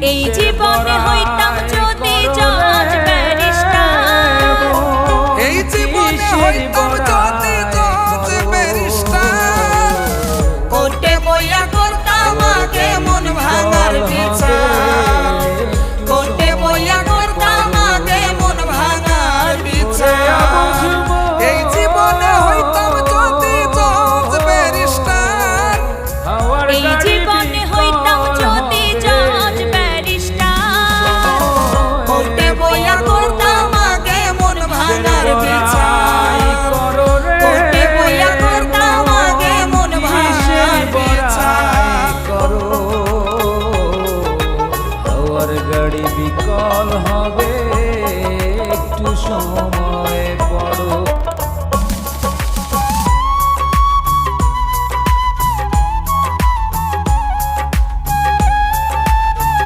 এই জীবনে হইতাম যদি জজ ব্যারিস্টার, এই জীবনে হইতাম যদি জজ ব্যারিস্টার, কোর্টে বইয়া করতাম আগে মন ভাঙার বিচার, কোর্টে বইয়া করতাম আগে মন ভাঙার বিচার। এই জীবনে হইতাম যদি জজ ব্যারিস্টার, এই জীবনে হইতাম যদি জজ ব্যারিস্টার, কোর্টে বইয়া করতাম আগে মন ভাঙার বিচার, কোর্টে বইয়া করতাম আগে মন ভাঙার বিচার। গাড়ি বিকল হবে একটু সময়